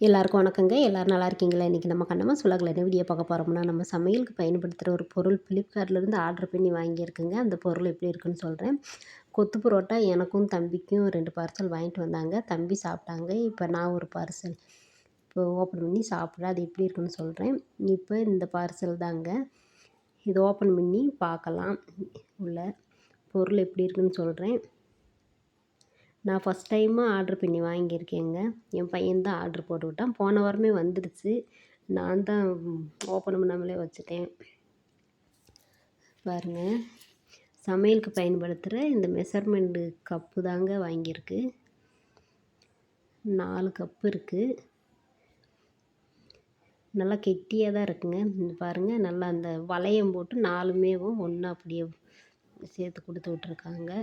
எல்லாருக்கும் வணக்கங்க. எல்லாரும் நல்லா இருக்கீங்களா? இன்றைக்கி நம்ம கண்ணம்மா சுலகில் என்ன வீடியோ பார்க்க போகிறோம்னா, நம்ம சமையலுக்கு பயன்படுத்துகிற ஒரு பொருள் ஃப்ளிப்கார்ட்லேருந்து ஆர்டர் பண்ணி வாங்கியிருக்குங்க. அந்த பொருள் எப்படி இருக்குன்னு சொல்கிறேன். கொத்து பரோட்டா எனக்கும் தம்பிக்கும் 2 பார்சல் வாங்கிட்டு வந்தாங்க. தம்பி சாப்பிட்டாங்க. இப்போ நான் ஒரு பார்சல் இப்போ ஓப்பன் பண்ணி சாப்பிட்றேன். அது எப்படி இருக்குன்னு சொல்கிறேன். இப்போ இந்த பார்சல் தாங்க. இதை ஓப்பன் பண்ணி பார்க்கலாம். உள்ள பொருள் எப்படி இருக்குன்னு சொல்கிறேன். நான் ஃபஸ்ட் டைமாக ஆர்ட்ரு பண்ணி வாங்கியிருக்கேங்க. என் பையன் தான் ஆர்ட்ரு போட்டு விட்டான். போன வாரமே வந்துடுச்சு. நான் தான் ஓப்பன் பண்ணாமலே வச்சுட்டேன். பாருங்கள், சமையலுக்கு பயன்படுத்துகிற இந்த மெஷர்மெண்ட்டு கப்பு தாங்க வாங்கியிருக்கு. 4 கப்பு இருக்குது. நல்லா கெட்டியாக தான் இருக்குங்க. பாருங்கள், நல்லா அந்த வளையம் போட்டு 4மேவும் ஒன்றா அப்படியே சேர்த்து கொடுத்து விட்ருக்காங்க.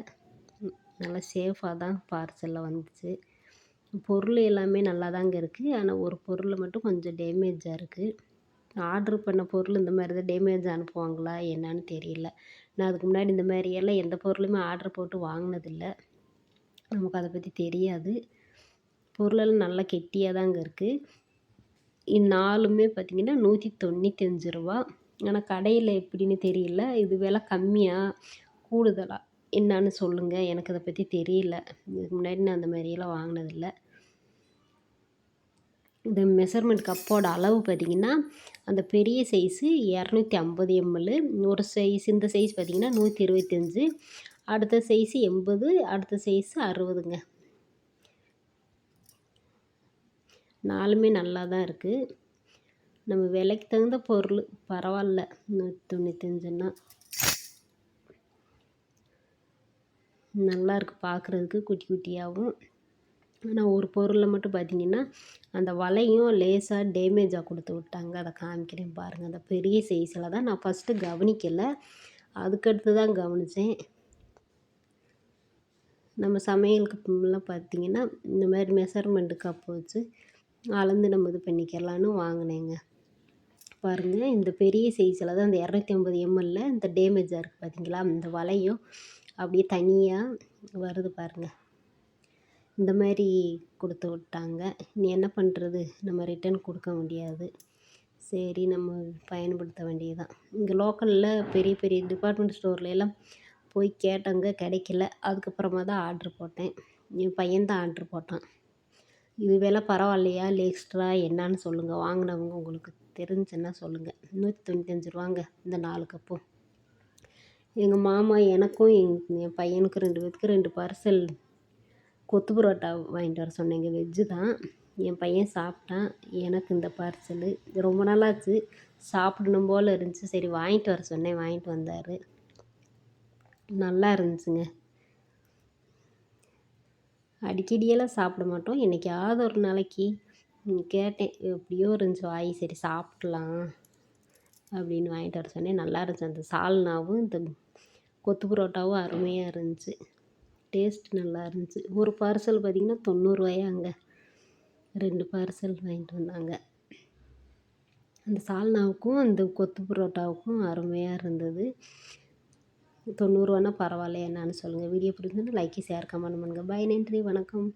நல்லா சேஃபாக தான் பார்சலில் வந்துச்சு. பொருள் எல்லாமே நல்லா தாங்க இருக்குது. ஆனால் ஒரு பொருள் மட்டும் கொஞ்சம் டேமேஜாக இருக்குது. ஆர்ட்ரு பண்ண பொருள் இந்த மாதிரி தான் டேமேஜ் அனுப்புவாங்களா என்னான்னு தெரியல. நான் அதுக்கு முன்னாடி இந்த மாதிரியெல்லாம் எந்த பொருளுமே ஆர்ட்ரு போட்டு வாங்கினதில்ல. நமக்கு அதை பற்றி தெரியாது. பொருளெல்லாம் நல்லா கெட்டியாக தாங்க இருக்குது. 4மே பார்த்திங்கன்னா ₹195. ஆனால் கடையில் எப்படின்னு தெரியல. இது விலை கம்மியாக கூடுதலாக என்னான்னு சொல்லுங்கள். எனக்கு அதை பற்றி தெரியல. இதுக்கு முன்னாடி நான் அந்த மாதிரியெல்லாம் வாங்கினதில்ல. இந்த மெஷர்மெண்ட் கப்போட அளவு பார்த்திங்கன்னா, அந்த பெரிய சைஸு 250 ml, ஒரு சைஸ் இந்த சைஸ் பார்த்திங்கன்னா 125, அடுத்த சைஸு 80, அடுத்த சைஸு 60ங்க. 4மே நல்லா தான் இருக்குது. நம்ம விலைக்கு தகுந்த பொருள் பரவாயில்ல. 195ன்னா நல்லாயிருக்கு பார்க்குறதுக்கு, குட்டி குட்டியாகவும். ஆனால் ஒரு பொருளில் மட்டும் பார்த்திங்கன்னா, அந்த வலையும் லேசாக டேமேஜாக கொடுத்து விட்டாங்க. அதை காமிக்கிறேன் பாருங்கள். அந்த பெரிய சைஸில் தான் நான் ஃபஸ்ட்டு கவனிக்கலை. அதுக்கடுத்து தான் கவனித்தேன். நம்ம சமையலுக்குலாம் பார்த்திங்கன்னா இந்த மாதிரி மெஷர்மெண்ட்டு கப்பு வச்சு அளந்து நம்ம இது பண்ணிக்கலான்னு வாங்கினேங்க. பாருங்கள், இந்த பெரிய சைஸில் தான் இந்த 250 ml இந்த டேமேஜாக இருக்குது பார்த்திங்களா? இந்த வலையும் அப்படியே தனியாக வருது பாருங்கள். இந்த மாதிரி கொடுத்து விட்டாங்க. இனி என்ன பண்ணுறது? நம்ம ரிட்டன் கொடுக்க முடியாது. சரி, நம்ம பயன்படுத்த வேண்டியது தான். இங்கே லோக்கலில் பெரிய பெரிய டிபார்ட்மெண்ட் ஸ்டோர்லாம் போய் கேட்டாங்க, கிடைக்கல. அதுக்கப்புறமா தான் ஆர்ட்ரு போட்டேன். என் பையன் தான் ஆர்ட்ரு போட்டான். இது விலை பரவாயில்லையா இல்லை எக்ஸ்ட்ரா என்னான்னு சொல்லுங்கள். வாங்கினவங்க உங்களுக்கு தெரிஞ்சுன்னா சொல்லுங்கள். ₹195 இந்த 4 கப்பும். எங்கள் மாமா எனக்கும் என் பையனுக்கு 2 பேத்துக்கு 2 பார்சல் கொத்து பரோட்டா வாங்கிட்டு வர சொன்னேங்க. வெஜ்ஜு தான். என் பையன் சாப்பிட்டான். எனக்கு இந்த பார்சலு ரொம்ப நாளாச்சு, சாப்பிடணும் போல் இருந்துச்சு. சரி வாங்கிட்டு வர சொன்னேன், வாங்கிட்டு வந்தார். நல்லா இருந்துச்சுங்க. அடிக்கடியெல்லாம் சாப்பிட மாட்டோம். என்றைக்காவது ஒரு நாளைக்கு கேட்டேன், எப்படியோ இருந்துச்சு வாய், சரி சாப்பிட்லாம் அப்படின்னு வாங்கிட்டு வர சொன்னேன். நல்லா இருந்துச்சு. அந்த சால்னாவும் இந்த கொத்து பரோட்டாவும் அருமையாக இருந்துச்சு. டேஸ்ட் நல்லா இருந்துச்சு. ஒரு பார்சல் பார்த்திங்கன்னா ₹90 2 பார்சல் வாங்கிட்டு வந்தாங்க. அந்த சால்னாவுக்கும் அந்த கொத்து பரோட்டாவுக்கும் அருமையாக இருந்தது. ₹90 பரவாயில்லையா என்னான்னு சொல்லுங்கள். வீடியோ பிடிச்சிருந்தா லைக், ஷேர், கமெண்ட் பண்ணுங்கள். பாய், நன்றி, வணக்கம்.